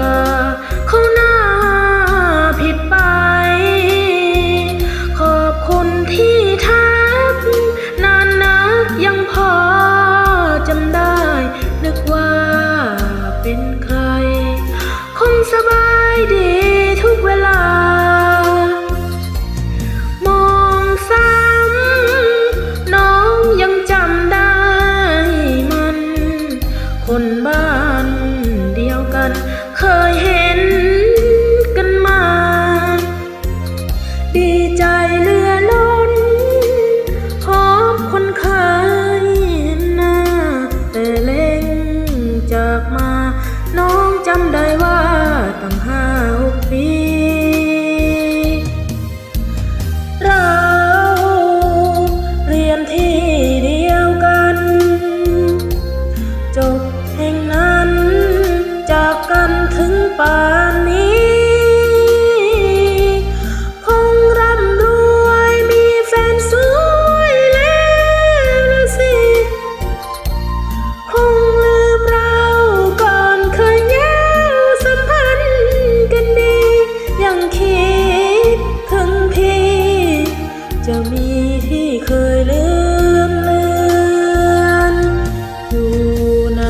ลาเขาหน้าผิดไปขอบคุณที่ทักนานนักยังพอจำได้นึกว่าเป็นใครคงสบายดีทุกเวลามองซ้ำน้องยังจำได้มันคนบ้านเดียวกันเคยเห็นกันมาดีใจเหลือล้นพบคนเคยหน้าแต่เล็งจากมาน้องจำได้ว่าตั้ง5-6 ปีเราเรียนที่เดียวกันจบแห่งนั้นจากกันถึงป่านนี้คงร่ำรวยมีแฟนสวยแล้วล่ะสิคงลืมเราก่อนเคยแย้วสัมพันธ์กันดียังคิดถึงพี่จะมีที่เคยลืมเลือนอยู่ไหน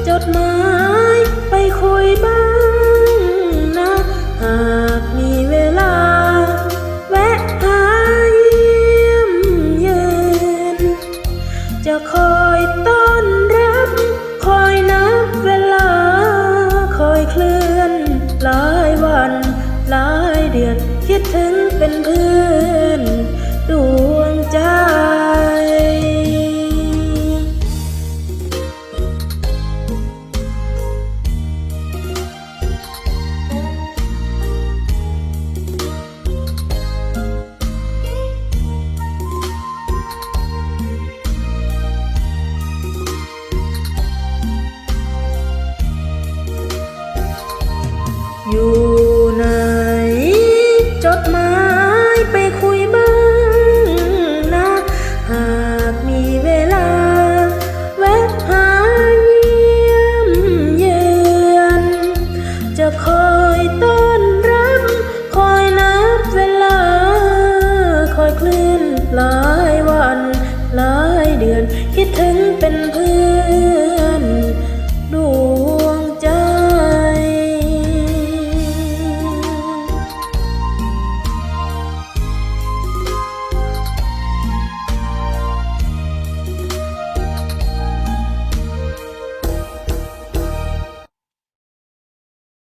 จดหมายไปคุยบ้างนะหากมีเวลาแวะหาเยี่ยมเยือนจะคอยต้อนรับคอยนับเวลาคอยเคลื่อนหลายวันหลายเดือนคิดถึงเป็นเพื่อนดวงใจอยู่ไหนจดหมายไปคุยบ้างนะหากมีเวลาแวะหาเยี่ยมเยือนจะคอยต้อนรับคอยนับเวลาคอยเคลื่อนหลายวันหลายเดือนคิดถึงเป็นเพื่อน